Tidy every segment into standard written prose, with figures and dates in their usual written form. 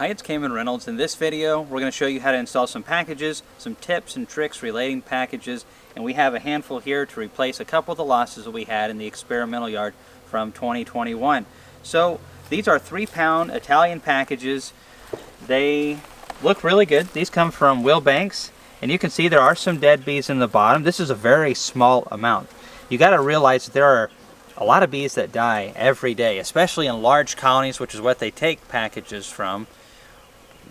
Hi, it's Kamon Reynolds. In this video, we're going to show you how to install some packages, some tips and tricks relating to packages, and we have a handful here to replace a couple of the losses that we had in the experimental yard from 2021. So these are 3-pound Italian packages. They look really good. These come from Will Banks, and you can see there are some dead bees in the bottom. This is a very small amount. You got to realize that there are a lot of bees that die every day, especially in large colonies, which is what they take packages from.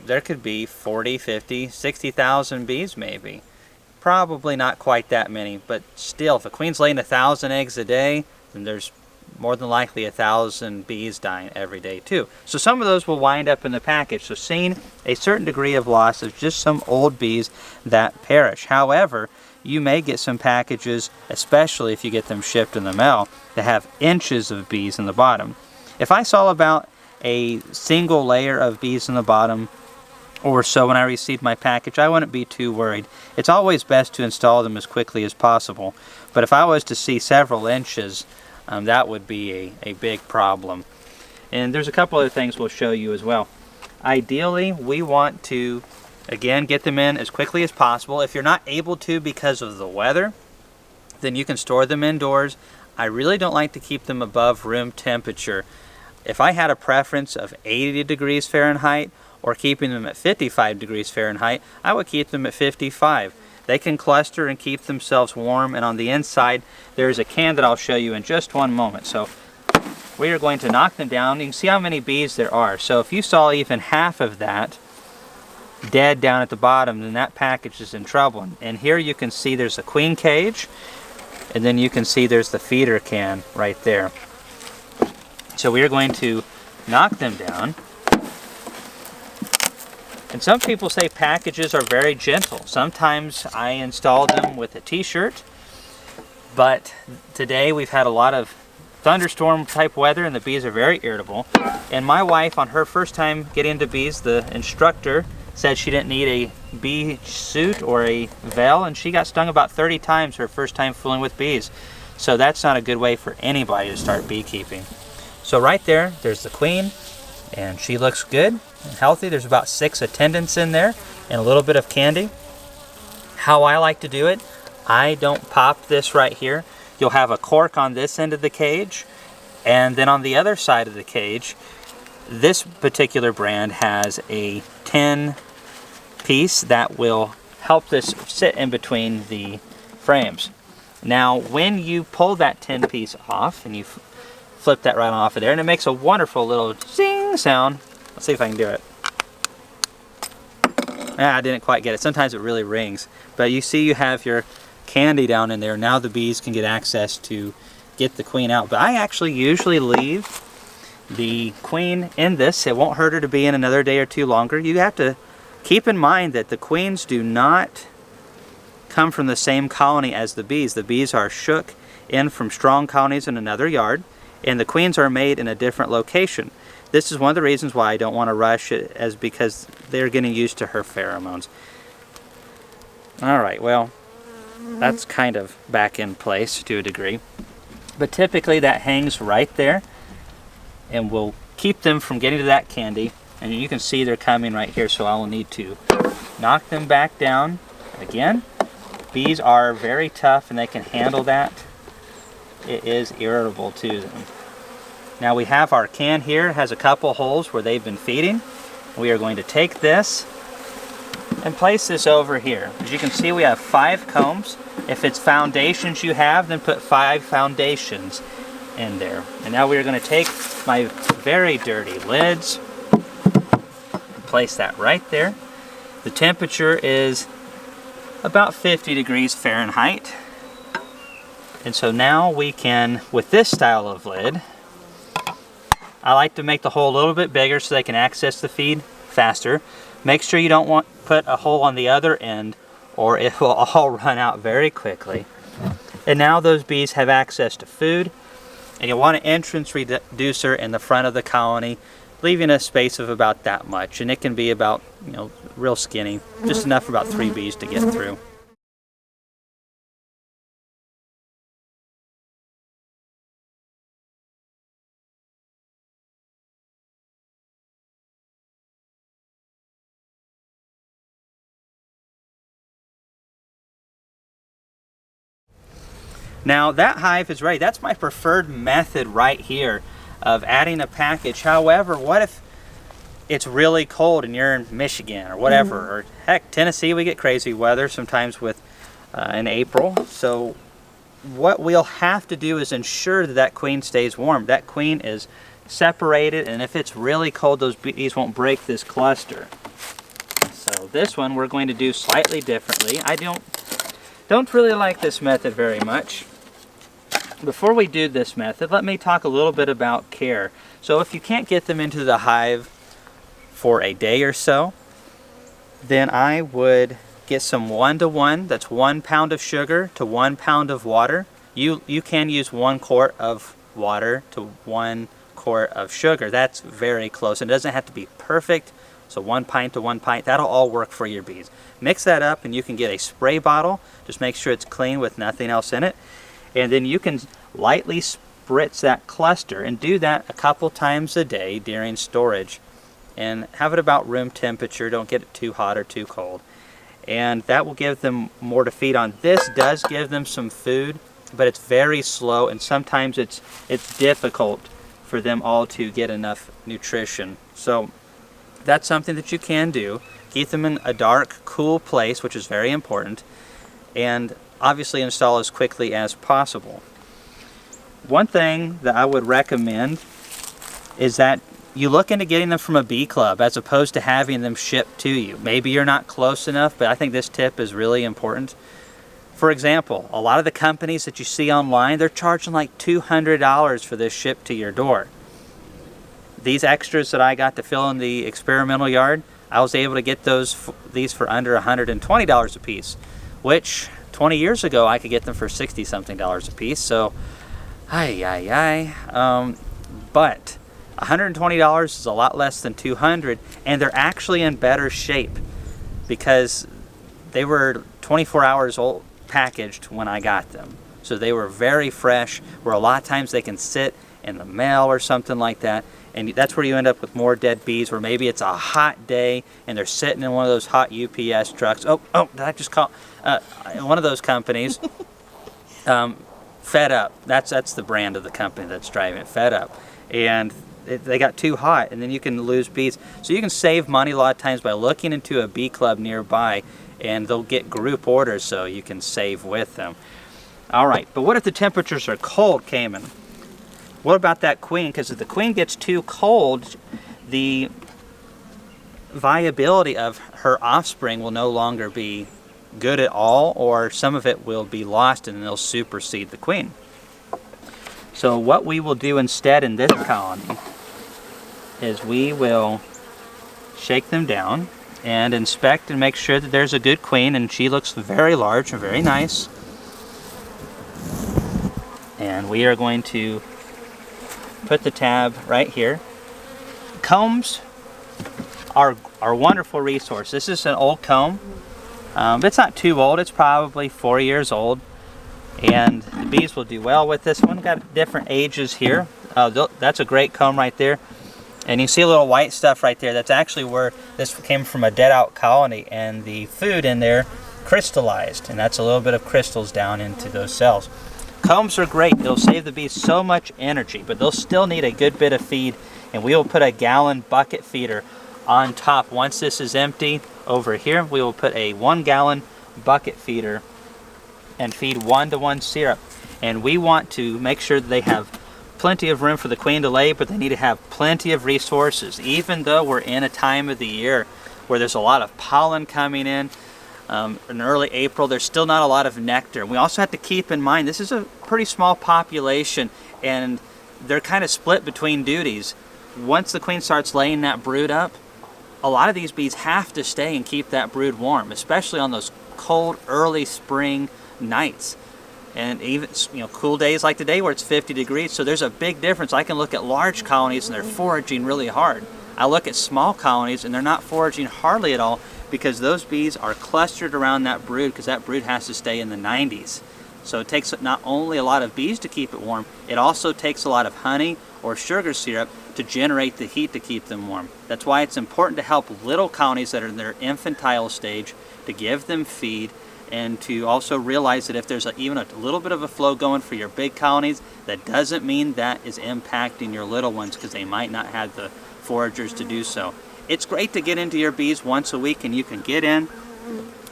There could be 40, 50, 60,000 bees maybe. Probably not quite that many, but still, if a queen's laying 1,000 eggs a day, then there's more than likely 1,000 bees dying every day too. So some of those will wind up in the package. So seeing a certain degree of loss of just some old bees that perish. However, you may get some packages, especially if you get them shipped in the mail, that have inches of bees in the bottom. If I saw about a single layer of bees in the bottom or so when I received my package, I wouldn't be too worried. It's always best to install them as quickly as possible. But if I was to see several inches, that would be a big problem. And there's a couple other things we'll show you as well. Ideally, we want to, again, get them in as quickly as possible. If you're not able to because of the weather, then you can store them indoors. I really don't like to keep them above room temperature. If I had a preference of 80 degrees Fahrenheit or keeping them at 55 degrees Fahrenheit, I would keep them at 55. They can cluster and keep themselves warm, and on the inside there's a can that I'll show you in just one moment. So we are going to knock them down. You can see how many bees there are. So if you saw even half of that dead down at the bottom, then that package is in trouble. And here you can see there's a queen cage, and then you can see there's the feeder can right there. So we are going to knock them down. And some people say packages are very gentle. Sometimes I install them with a t-shirt, but today we've had a lot of thunderstorm type weather and the bees are very irritable. And my wife, on her first time getting into bees, the instructor said she didn't need a bee suit or a veil, and she got stung about 30 times her first time fooling with bees. So that's not a good way for anybody to start beekeeping. So right there, there's the queen, and she looks good and healthy. There's about 6 attendants in there and a little bit of candy. How I like to do it, I don't pop this right here. You'll have a cork on this end of the cage, and then on the other side of the cage, this particular brand has a tin piece that will help this sit in between the frames. Now when you pull that tin piece off and you flip that right off of there, and it makes a wonderful little zing sound. Let's see if I can do it. I didn't quite get it. Sometimes it really rings. But you see you have your candy down in there. Now the bees can get access to get the queen out. But I actually usually leave the queen in this. It won't hurt her to be in another day or two longer. You have to keep in mind that the queens do not come from the same colony as the bees. The bees are shook in from strong colonies in another yard, and the queens are made in a different location. This is one of the reasons why I don't want to rush it, as because they're getting used to her pheromones. Alright, well, that's kind of back in place to a degree. But typically that hangs right there, and will keep them from getting to that candy. And you can see they're coming right here, so I will need to knock them back down again. Bees are very tough and they can handle that. It is irritable to them. Now we have our can here. It has a couple holes where they've been feeding. We are going to take this and place this over here. As you can see, we have 5 combs. If it's foundations you have, then put 5 foundations in there. And now we are going to take my very dirty lids and place that right there. The temperature is about 50 degrees Fahrenheit. And so now we can, with this style of lid, I like to make the hole a little bit bigger so they can access the feed faster. Make sure you don't put a hole on the other end, or it will all run out very quickly. And now those bees have access to food, and you want an entrance reducer in the front of the colony, leaving a space of about that much. And it can be about, real skinny, just enough for about 3 bees to get through. Now that hive is ready. That's my preferred method right here of adding a package. However, what if it's really cold and you're in Michigan or whatever, or heck, Tennessee, we get crazy weather sometimes with in April. So what we'll have to do is ensure that that queen stays warm. That queen is separated, and if it's really cold, those bees won't break this cluster. So this one we're going to do slightly differently. I don't really like this method very much. Before we do this method, let me talk a little bit about care. So if you can't get them into the hive for a day or so, then I would get some 1-to-1, that's 1 pound of sugar to 1 pound of water. You can use 1 quart of water to 1 quart of sugar. That's very close. It doesn't have to be perfect, so 1 pint to 1 pint, that'll all work for your bees. Mix that up and you can get a spray bottle. Just make sure it's clean with nothing else in it. And then you can lightly spritz that cluster, and do that a couple times a day during storage. And have it about room temperature. Don't get it too hot or too cold. And that will give them more to feed on. This does give them some food, but it's very slow, and sometimes it's difficult for them all to get enough nutrition. So that's something that you can do. Keep them in a dark, cool place, which is very important, and obviously install as quickly as possible. One thing that I would recommend is that you look into getting them from a bee club as opposed to having them shipped to you. Maybe you're not close enough, but I think this tip is really important. For example, a lot of the companies that you see online, they're charging like $200 for this shipped to your door. These extras that I got to fill in the experimental yard, I was able to get these for under $120 a piece, which 20 years ago I could get them for 60-something a piece. So, but $120 is a lot less than $200, and they're actually in better shape because they were 24 hours old packaged when I got them. So they were very fresh, where a lot of times they can sit in the mail or something like that, and that's where you end up with more dead bees, where maybe it's a hot day and they're sitting in one of those hot UPS trucks. Oh, did I just call one of those companies? Fed Up. That's the brand of the company that's driving it, Fed Up. And they got too hot, and then you can lose bees. So you can save money a lot of times by looking into a bee club nearby, and they'll get group orders so you can save with them. All right, but what if the temperatures are cold, Kamon? What about that queen? Because if the queen gets too cold, the viability of her offspring will no longer be good at all, or some of it will be lost and they'll supersede the queen. So what we will do instead in this colony is we will shake them down and inspect and make sure that there's a good queen, and she looks very large and very nice. And we are going to put the tab right here. Combs are a wonderful resource. This is an old comb. It's not too old. It's probably 4 years old. And the bees will do well with this one. Got different ages here. That's a great comb right there. And you see a little white stuff right there. That's actually where this came from, a dead out colony, and the food in there crystallized. And that's a little bit of crystals down into those cells. Combs are great. They'll save the bees so much energy, but they'll still need a good bit of feed, and we will put a gallon bucket feeder on top. Once this is empty over here, we will put a 1 gallon bucket feeder and feed 1-to-1 syrup. And we want to make sure that they have plenty of room for the queen to lay, but they need to have plenty of resources. Even though we're in a time of the year where there's a lot of pollen coming in early April, there's still not a lot of nectar. We also have to keep in mind this is a pretty small population, and they're kind of split between duties. Once the queen starts laying that brood up, a lot of these bees have to stay and keep that brood warm, especially on those cold early spring nights. And even cool days like today where it's 50 degrees. So there's a big difference. I can look at large colonies and they're foraging really hard. I look at small colonies and they're not foraging hardly at all, because those bees are clustered around that brood, because that brood has to stay in the 90s. So it takes not only a lot of bees to keep it warm, it also takes a lot of honey or sugar syrup to generate the heat to keep them warm. That's why it's important to help little colonies that are in their infantile stage, to give them feed and to also realize that if there's even a little bit of a flow going for your big colonies, that doesn't mean that is impacting your little ones, because they might not have the foragers to do so. It's great to get into your bees once a week, and you can get in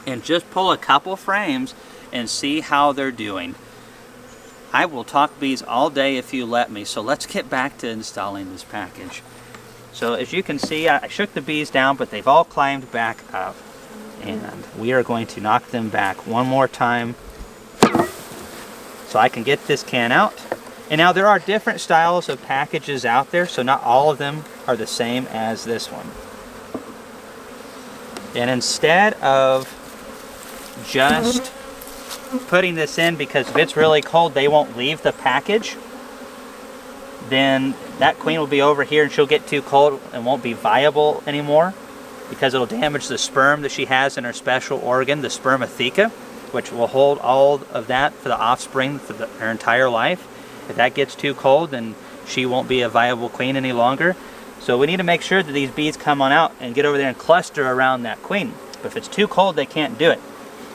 and just pull a couple frames and see how they're doing. I will talk bees all day if you let me, so let's get back to installing this package. So as you can see, I shook the bees down, but they've all climbed back up. And we are going to knock them back one more time so I can get this can out. And now there are different styles of packages out there, so not all of them are the same as this one. And instead of just putting this in, because if it's really cold they won't leave the package, then that queen will be over here and she'll get too cold and won't be viable anymore, because it'll damage the sperm that she has in her special organ, the spermatheca, which will hold all of that for the offspring for her entire life. If that gets too cold, then she won't be a viable queen any longer. So we need to make sure that these bees come on out and get over there and cluster around that queen. But if it's too cold, they can't do it.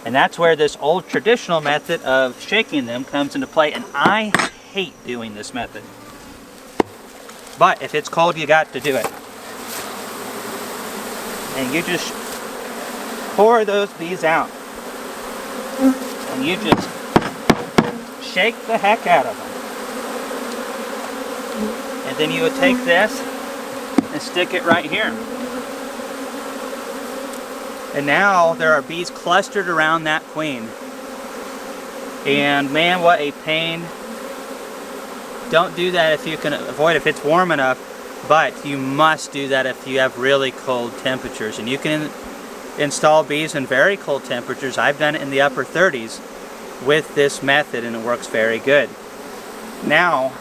And that's where this old traditional method of shaking them comes into play, and I hate doing this method. But if it's cold, you got to do it. And you just pour those bees out. And you just shake the heck out of them. And then you would take this and stick it right here. And now there are bees clustered around that queen. And man, what a pain. Don't do that if you can avoid, if it's warm enough. But you must do that if you have really cold temperatures. And you can install bees in very cold temperatures. I've done it in the upper 30s with this method, and it works very good. Now,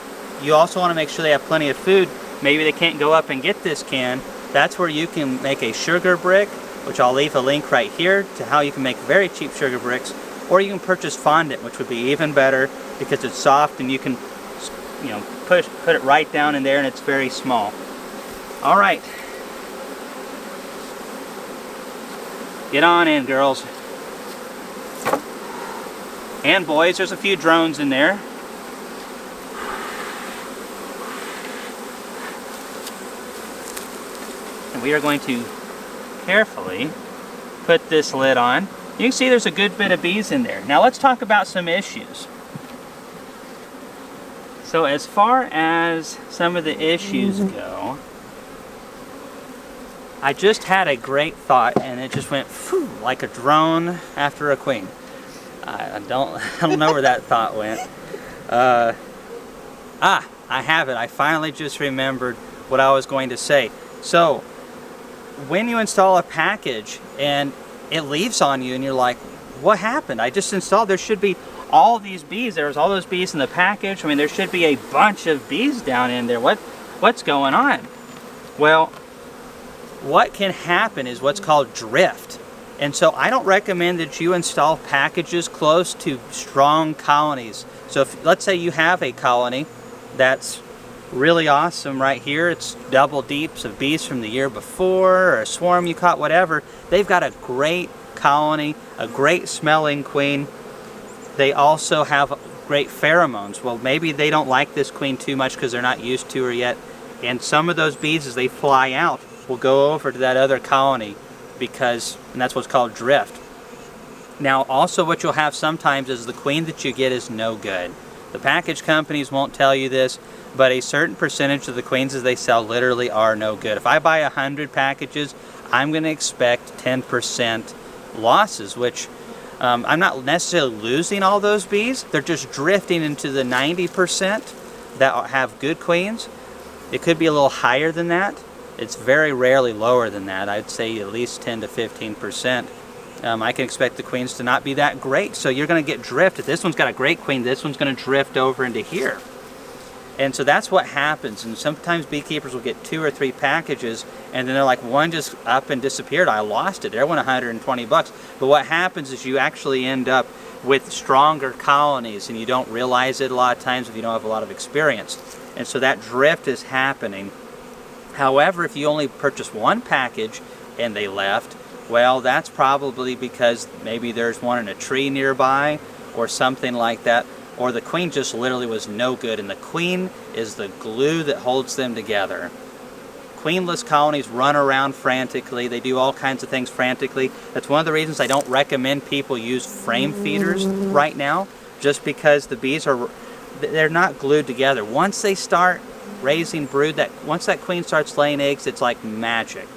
you also want to make sure they have plenty of food. Maybe they can't go up and get this can. That's where you can make a sugar brick, which I'll leave a link right here to how you can make very cheap sugar bricks. Or you can purchase fondant, which would be even better because it's soft and you can, you know, put it right down in there and it's very small. All right. Get on in, girls. And boys, there's a few drones in there. And we are going to carefully put this lid on. You can see there's a good bit of bees in there. Now let's talk about some issues. So as far as some of the issues go, I just had a great thought and it just went phew, like a drone after a queen. I don't know where that thought went. I have it. I finally just remembered what I was going to say. So when you install a package and it leaves on you and you're like, what happened? I just installed, there should be all these bees. There's all those bees in the package. I mean, there should be a bunch of bees down in there. What's going on? Well, what can happen is what's called drift. And so I don't recommend that you install packages close to strong colonies. So if, let's say you have a colony that's really awesome right here, it's double deeps of bees from the year before, or a swarm you caught, whatever. They've got a great colony, a great smelling queen. They also have great pheromones. Well, maybe they don't like this queen too much because they're not used to her yet. And some of those bees, as they fly out, will go over to that other colony and that's what's called drift. Now, also what you'll have sometimes is the queen that you get is no good. The package companies won't tell you this, but a certain percentage of the queens as they sell literally are no good. If I buy 100 packages, I'm going to expect 10% losses, which I'm not necessarily losing all those bees. They're just drifting into the 90% that have good queens. It could be a little higher than that. It's very rarely lower than that. I'd say at least 10 to 15%. I can expect the queens to not be that great. So you're going to get drift. If this one's got a great queen, this one's going to drift over into here. And so that's what happens. And sometimes beekeepers will get 2 or 3 packages and then they're like, one just up and disappeared. I lost it. There went 120 bucks. But what happens is you actually end up with stronger colonies and you don't realize it a lot of times if you don't have a lot of experience. And so that drift is happening. However, if you only purchase one package and they left, Well, that's probably because maybe there's one in a tree nearby or something like that, or the queen just literally was no good, and the queen is the glue that holds them together. Queenless colonies run around frantically. They do all kinds of things frantically. That's one of the reasons I don't recommend people use frame feeders right now, just because the bees they're not glued together. Once they start raising brood, once that queen starts laying eggs, it's like magic,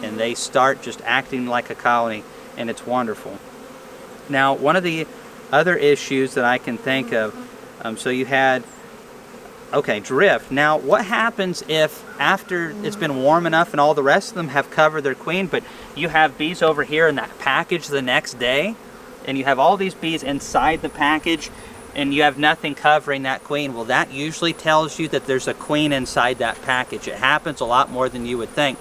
and they start just acting like a colony, and it's wonderful. Now, one of the other issues that I can think of, so you had, okay, drift. Now, what happens if after it's been warm enough and all the rest of them have covered their queen, but you have bees over here in that package the next day, and you have all these bees inside the package, and you have nothing covering that queen? Well, that usually tells you that there's a queen inside that package. It happens a lot more than you would think.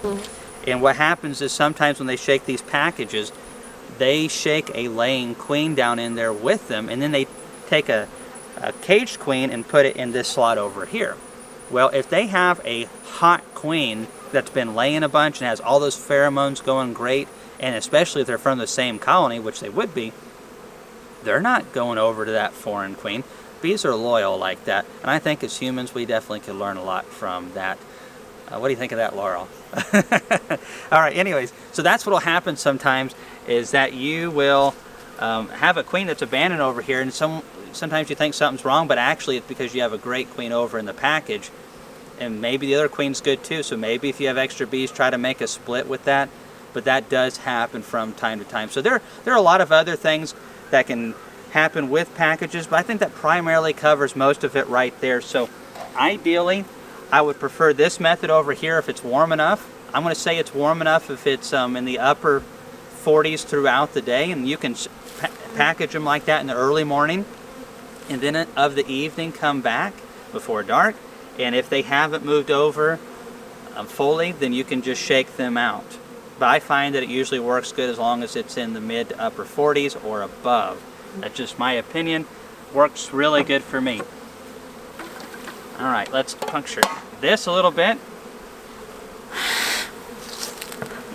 And what happens is sometimes when they shake these packages, they shake a laying queen down in there with them, and then they take a caged queen and put it in this slot over here. Well, if they have a hot queen that's been laying a bunch and has all those pheromones going great, and especially if they're from the same colony, which they would be, they're not going over to that foreign queen. Bees are loyal like that, and I think as humans we definitely could learn a lot from that. What do you think of that, Laurel? All right, anyways, so that's what will happen sometimes, is that you will have a queen that's abandoned over here, and sometimes you think something's wrong, but actually it's because you have a great queen over in the package, and maybe the other queen's good too. So maybe if you have extra bees, try to make a split with that, but that does happen from time to time. So there are a lot of other things that can happen with packages, but I think that primarily covers most of it right there. So ideally, I would prefer this method over here if it's warm enough. I'm going to say it's warm enough if it's in the upper 40s throughout the day, and you can package them like that in the early morning, and then of the evening come back before dark, and if they haven't moved over fully, then you can just shake them out. But I find that it usually works good as long as it's in the mid to upper 40s or above. That's just my opinion. Works really good for me. All right, let's puncture this a little bit.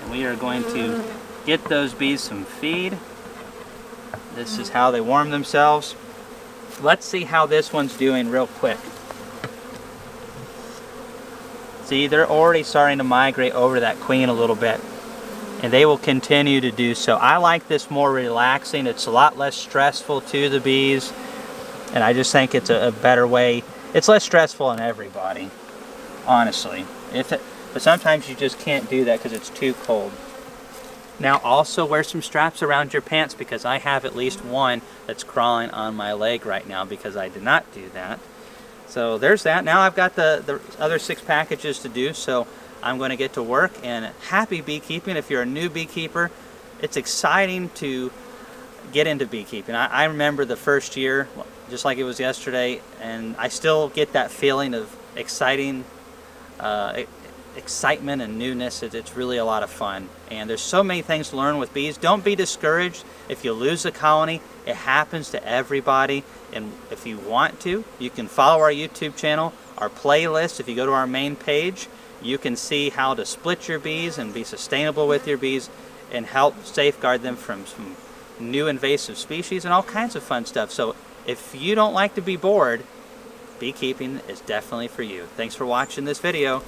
And we are going to get those bees some feed. This is how they warm themselves. Let's see how this one's doing real quick. See, they're already starting to migrate over to that queen a little bit, and they will continue to do so. I like this more relaxing. It's a lot less stressful to the bees, and I just think it's a better way. It's less stressful on everybody, honestly. But sometimes you just can't do that because it's too cold. Now also wear some straps around your pants, because I have at least one that's crawling on my leg right now because I did not do that. So there's that. Now I've got the other 6 packages to do, so I'm going to get to work. And happy beekeeping. If you're a new beekeeper, it's exciting to get into beekeeping. I remember the first year just like it was yesterday, and I still get that feeling of excitement and newness. It's really a lot of fun, and there's so many things to learn with bees. Don't be discouraged if you lose a colony. It happens to everybody, and if you want to, you can follow our YouTube channel, our playlist. If you go to our main page, you can see how to split your bees and be sustainable with your bees and help safeguard them from some new invasive species and all kinds of fun stuff. So if you don't like to be bored, beekeeping is definitely for you. Thanks for watching this video.